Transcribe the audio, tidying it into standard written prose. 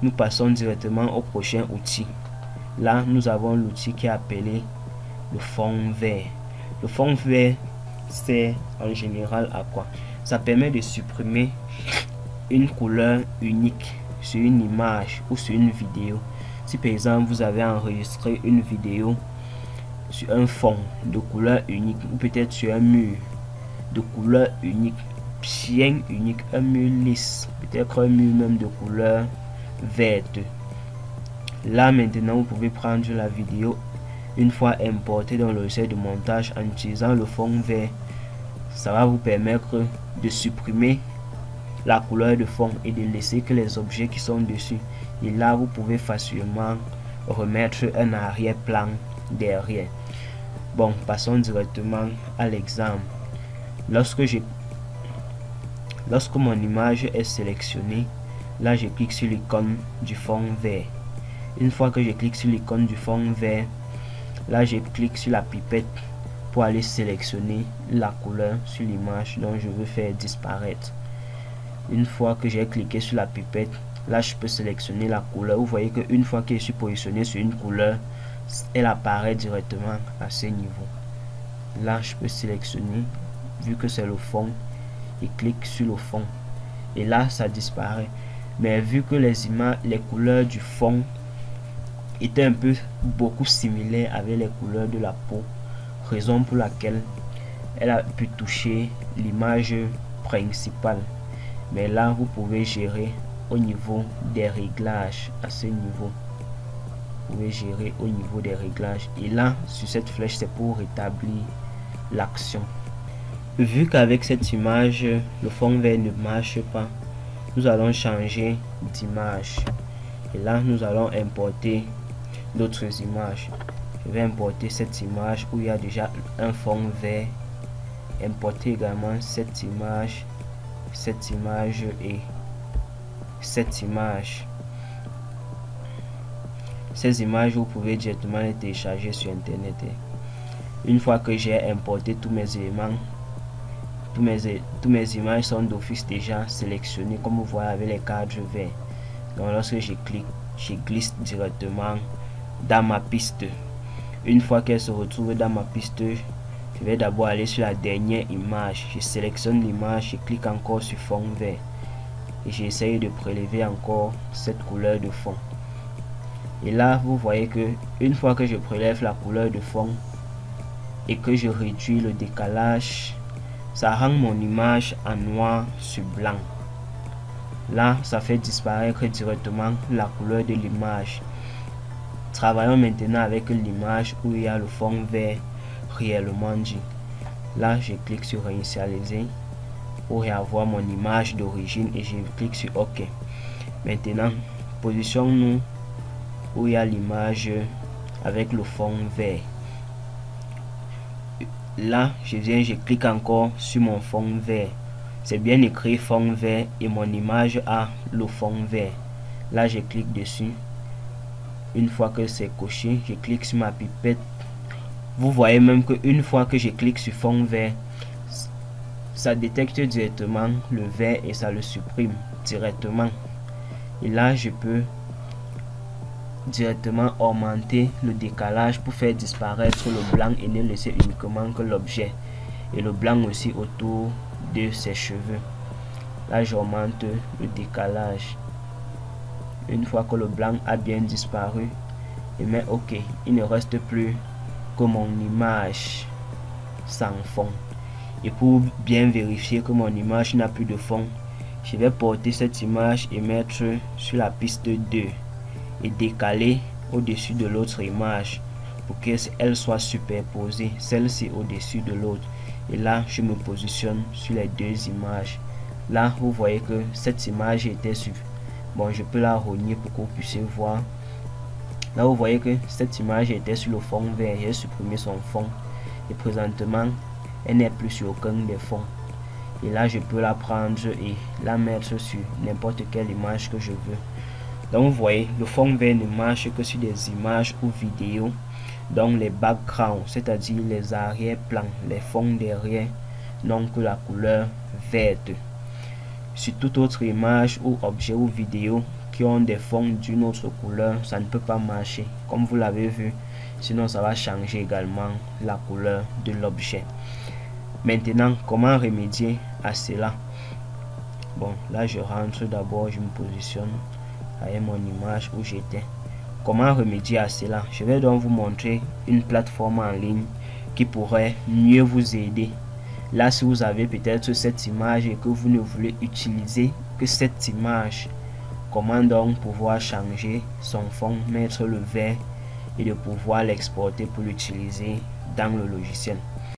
nous passons directement au prochain outil. Là, nous avons l'outil qui est appelé le fond vert. Le fond vert, c'est en général à quoi? Ça permet de supprimer une couleur unique sur une image ou sur une vidéo. Si par exemple vous avez enregistré une vidéo sur un fond de couleur unique, ou peut-être sur un mur de couleur unique, bien unique, un mur lisse, peut-être un mur même de couleur verte. Là maintenant vous pouvez prendre la vidéo, une fois importée dans le logiciel de montage en utilisant le fond vert. Ça va vous permettre de supprimer la couleur de fond et de laisser que les objets qui sont dessus. Et là vous pouvez facilement remettre un arrière-plan derrière. Bon, passons directement à l'exemple. Lorsque mon image est sélectionnée, là je clique sur l'icône du fond vert. Une fois que je clique sur l'icône du fond vert, là je clique sur la pipette pour aller sélectionner la couleur sur l'image dont je veux faire disparaître. Une fois que j'ai cliqué sur la pipette, là je peux sélectionner la couleur. Vous voyez qu'une fois que je suis positionné sur une couleur, elle apparaît directement à ce niveau. Là je peux sélectionner, vu que c'est le fond, et clique sur le fond et là ça disparaît. Mais vu que les couleurs du fond étaient beaucoup similaires avec les couleurs de la peau, raison pour laquelle elle a pu toucher l'image principale. Mais là vous pouvez gérer au niveau des réglages. À ce niveau vous pouvez gérer au niveau des réglages, et là sur cette flèche c'est pour rétablir l'action. Vu qu'avec cette image le fond vert ne marche pas, nous allons changer d'image et là nous allons importer d'autres images. Je vais importer cette image où il y a déjà un fond vert, importer également cette image et cette image. Ces images vous pouvez directement les télécharger sur internet. Une fois que j'ai importé tous mes éléments, tous mes images sont d'office déjà sélectionnées comme vous voyez avec les cadres verts. Donc lorsque je clique, je glisse directement dans ma piste. Une fois qu'elle se retrouve dans ma piste, je vais d'abord aller sur la dernière image. Je sélectionne l'image, je clique encore sur fond vert et j'essaye de prélever encore cette couleur de fond. Et là vous voyez que une fois que je prélève la couleur de fond et que je réduis le décalage, ça rend mon image en noir sur blanc. Là ça fait disparaître directement la couleur de l'image. Travaillons maintenant avec l'image où il y a le fond vert réellement dit. Là je clique sur réinitialiser pour réavoir mon image d'origine et je clique sur OK. Maintenant positionnons-nous où il y a l'image avec le fond vert. Là je clique encore sur mon fond vert. C'est bien écrit fond vert et mon image a le fond vert. Là je clique dessus. Une fois que c'est coché, je clique sur ma pipette. Vous voyez même que une fois que je clique sur fond vert, ça détecte directement le vert et ça le supprime directement. Et là je peux directement augmenter le décalage pour faire disparaître le blanc et ne laisser uniquement que l'objet et le blanc aussi autour de ses cheveux. Là j'augmente le décalage. Une fois que le blanc a bien disparu, et mais OK, il ne reste plus que mon image sans fond. Et pour bien vérifier que mon image n'a plus de fond, je vais porter cette image et mettre sur la piste 2 et décaler au-dessus de l'autre image pour qu'elle soit superposée, celle-ci au-dessus de l'autre. Et là je me positionne sur les deux images. Là vous voyez que cette image était sur, bon je peux la rogner pour que vous puissiez voir. Là vous voyez que cette image était sur le fond vert, j'ai supprimé son fond et présentement elle n'est plus sur aucun des fonds. Et là je peux la prendre et la mettre sur n'importe quelle image que je veux. Donc vous voyez, le fond vert ne marche que sur des images ou vidéos, donc les backgrounds, c'est-à-dire les arrière-plans, les fonds derrière, n'ont que la couleur verte. Sur toute autre image ou objet ou vidéo qui ont des fonds d'une autre couleur, ça ne peut pas marcher comme vous l'avez vu, sinon ça va changer également la couleur de l'objet. Maintenant, comment remédier à cela? Bon, là je rentre d'abord, je me positionne avec mon image où j'étais. Comment remédier à cela? Je vais donc vous montrer une plateforme en ligne qui pourrait mieux vous aider. Là, si vous avez peut-être cette image et que vous ne voulez utiliser que cette image, comment donc pouvoir changer son fond, mettre le vert et de pouvoir l'exporter pour l'utiliser dans le logiciel.